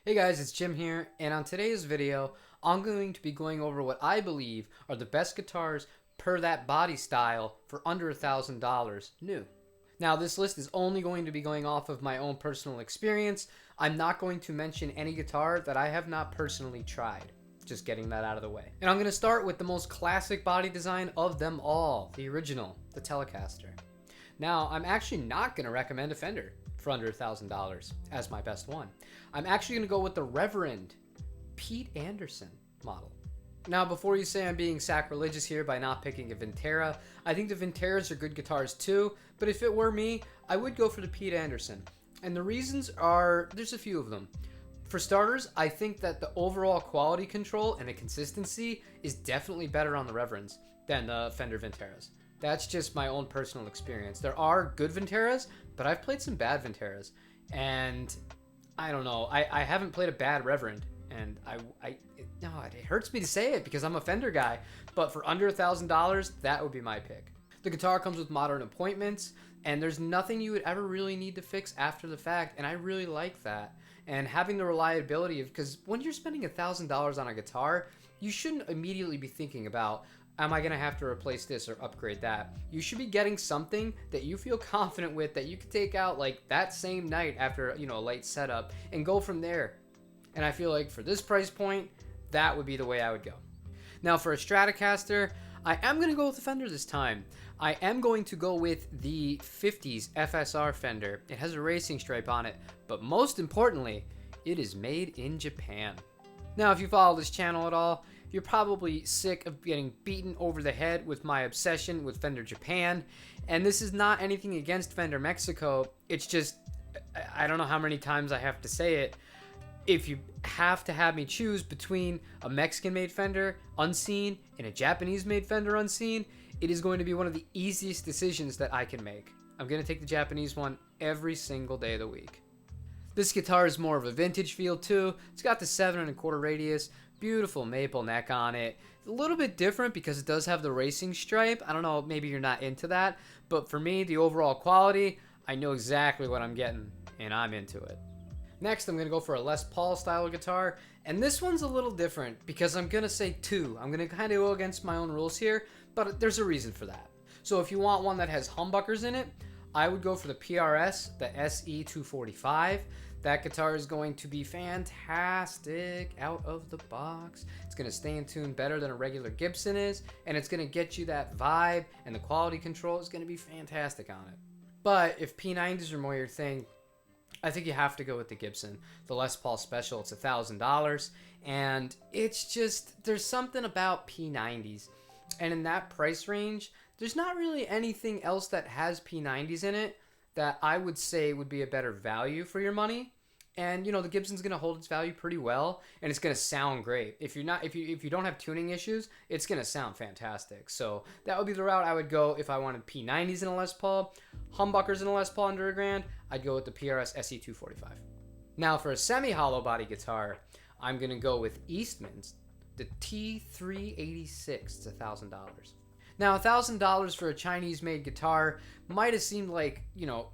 Hey guys, it's Jim here, and on today's video, I'm going to be going over what I believe are the best guitars per that body style for under $1,000 new. Now, this list is only going to be going off of my own personal experience. I'm not going to mention any guitar that I have not personally tried. Just getting that out of the way. And I'm going to start with the most classic body design of them all, the original, the Telecaster. Now, I'm actually not going to recommend a Fender for under $1,000 as my best one. I'm actually going to go with the Reverend Pete Anderson model. Now, before you say I'm being sacrilegious here by not picking a Vintera, I think the Vinteras are good guitars too, but if it were me, I would go for the Pete Anderson. And the reasons are, there's a few of them. For starters, I think that the overall quality control and the consistency is definitely better on the Reverends than the Fender Vinteras. That's just my own personal experience. There are good Vinteras, but I've played some bad Vinteras. And I don't know, I haven't played a bad Reverend. And it hurts me to say it because I'm a Fender guy. But for under $1,000, that would be my pick. The guitar comes with modern appointments, and there's nothing you would ever really need to fix after the fact. And I really like that. And having the reliability of, because when you're spending $1,000 on a guitar, you shouldn't immediately be thinking about, am I going to have to replace this or upgrade that? You should be getting something that you feel confident with that you could take out like that same night after, a light setup and go from there. And I feel like for this price point, that would be the way I would go. Now for a Stratocaster, I am going to go with the Fender this time. I am going to go with the 50s FSR Fender. It has a racing stripe on it, but most importantly, it is made in Japan. Now, if you follow this channel at all, you're probably sick of getting beaten over the head with my obsession with Fender Japan. And this is not anything against Fender Mexico. It's just, I don't know how many times I have to say it. If you have to have me choose between a Mexican-made Fender, unseen, and a Japanese-made Fender, unseen, it is going to be one of the easiest decisions that I can make. I'm going to take the Japanese one every single day of the week. This guitar is more of a vintage feel too. It's got the 7 1/4 radius, beautiful maple neck on it. It's a little bit different because it does have the racing stripe. I don't know, maybe you're not into that, but for me, the overall quality, I know exactly what I'm getting, and I'm into it. Next, I'm going to go for a Les Paul style guitar, and this one's a little different because I'm going to say two. I'm going to kind of go against my own rules here, but there's a reason for that. So if you want one that has humbuckers in it, I would go for the PRS, the SE245. That guitar is going to be fantastic out of the box. It's going to stay in tune better than a regular Gibson is, and it's going to get you that vibe, and the quality control is going to be fantastic on it. But if P90s are more your thing, I think you have to go with the Gibson. The Les Paul Special, it's $1,000, and it's just, there's something about P90s. And in that price range, there's not really anything else that has P90s in it that I would say would be a better value for your money. And the Gibson's going to hold its value pretty well, and it's going to sound great. If you don't have tuning issues, it's going to sound fantastic. So that would be the route I would go if I wanted P90s in a Les Paul. Humbuckers in a Les Paul under $1,000, I'd go with the PRS SE245. Now for a semi-hollow body guitar, I'm going to go with Eastman's, the T386. It's $1,000. Now, $1,000 for a Chinese-made guitar might have seemed like,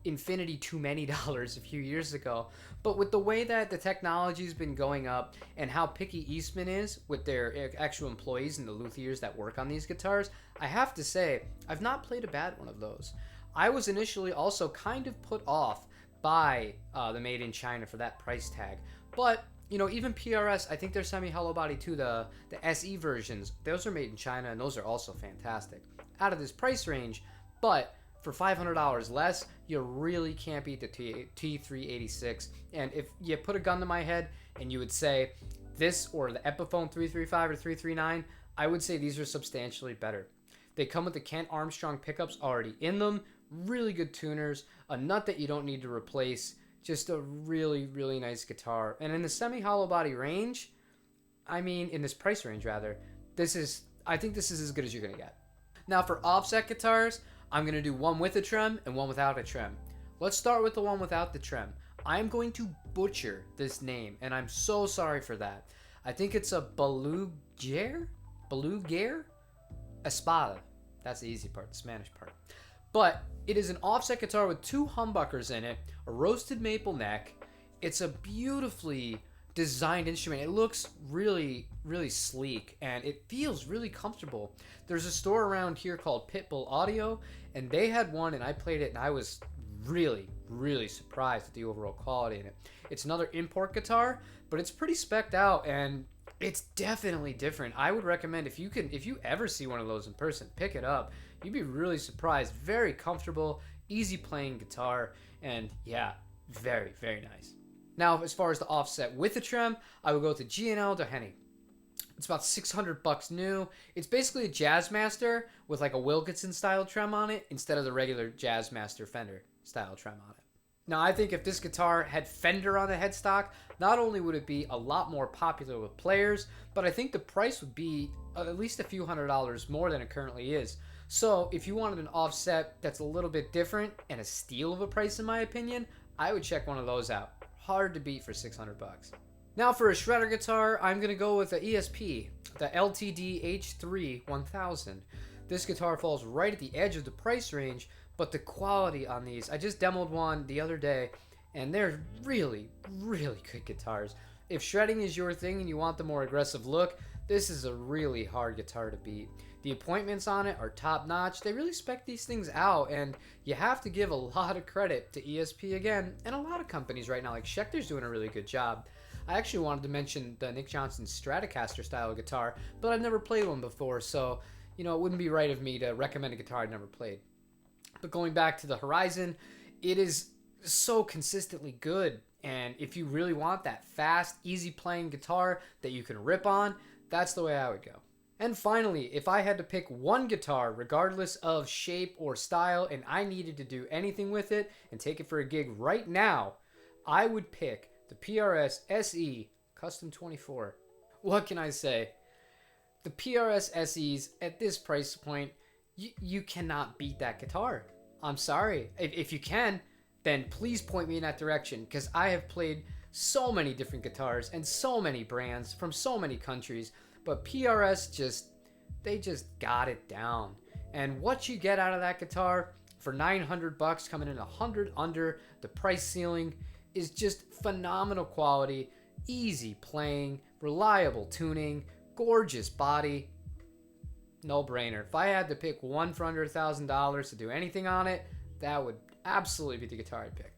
infinity too many dollars a few years ago. But with the way that the technology's been going up and how picky Eastman is with their actual employees and the luthiers that work on these guitars, I have to say, I've not played a bad one of those. I was initially also kind of put off by the Made in China for that price tag. But even PRS, I think they're semi-hollow body too, the SE versions, those are made in China, and those are also fantastic. Out of this price range, but for $500 less, you really can't beat the T386. And if you put a gun to my head and you would say this or the Epiphone 335 or 339, I would say these are substantially better. They come with the Kent Armstrong pickups already in them, really good tuners, a nut that you don't need to replace. Just a really, really nice guitar. And in the semi-hollow body range, in this price range rather, I think this is as good as you're going to get. Now for offset guitars, I'm going to do one with a trem and one without a trem. Let's start with the one without the trem. I'm going to butcher this name, and I'm so sorry for that. I think it's a Beluguer? Espada. That's the easy part, the Spanish part. But it is an offset guitar with two humbuckers in it, a roasted maple neck. It's a beautifully designed instrument. It looks really, really sleek, and it feels really comfortable. There's a store around here called Pitbull Audio, and they had one, and I played it, and I was really, really surprised at the overall quality in it. It's another import guitar, but it's pretty specced out, and it's definitely different. I would recommend, if you ever see one of those in person, pick it up. You'd be really surprised. Very comfortable, easy playing guitar, and yeah, very, very nice. Now, as far as the offset with the trem, I would go with the G&L de Henny. It's about $600 new. It's basically a Jazzmaster with like a Wilkinson style trem on it instead of the regular Jazzmaster Fender style trem on it. Now, I think if this guitar had Fender on the headstock, not only would it be a lot more popular with players, but I think the price would be at least a few $100s more than it currently is. So if you wanted an offset that's a little bit different and a steal of a price in my opinion, I would check one of those out. Hard to beat for $600. Now for a shredder guitar, I'm going to go with the ESP, the LTD H3 1000. This guitar falls right at the edge of the price range, but the quality on these, I just demoed one the other day, and they're really, really good guitars. If shredding is your thing and you want the more aggressive look, this is a really hard guitar to beat. The appointments on it are top notch. They really spec these things out, and you have to give a lot of credit to ESP again, and a lot of companies right now, like Schecter's doing a really good job. I actually wanted to mention the Nick Johnson Stratocaster style guitar, but I've never played one before, so it wouldn't be right of me to recommend a guitar I've never played. But going back to the Horizon, it is so consistently good, and if you really want that fast, easy playing guitar that you can rip on, that's the way I would go. And finally, if I had to pick one guitar, regardless of shape or style, and I needed to do anything with it and take it for a gig right now, I would pick the PRS SE Custom 24. What can I say? The PRS SEs at this price point, you cannot beat that guitar. I'm sorry. If you can, then please point me in that direction, because I have played so many different guitars and so many brands from so many countries, but PRS they just got it down. And what you get out of that guitar for $900 coming in 100 under the price ceiling is just phenomenal quality, easy playing, reliable tuning, gorgeous body. No brainer. If I had to pick one for under $1,000 to do anything on it, that would absolutely be the guitar I'd pick.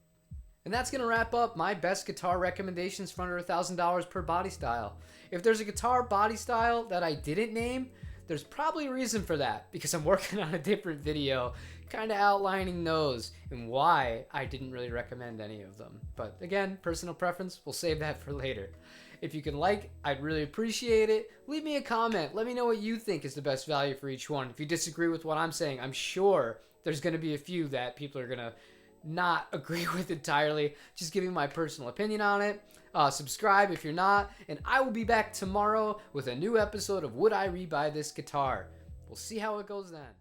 And that's going to wrap up my best guitar recommendations for under $1,000 per body style. If there's a guitar body style that I didn't name, there's probably a reason for that, because I'm working on a different video kind of outlining those and why I didn't really recommend any of them. But again, personal preference, we'll save that for later. If you can I'd really appreciate it. Leave me a comment. Let me know what you think is the best value for each one. If you disagree with what I'm saying, I'm sure there's going to be a few that people are going to not agree with entirely. Just giving my personal opinion on it. Subscribe if you're not, and I will be back tomorrow with a new episode of Would I Rebuy This Guitar? We'll see how it goes then.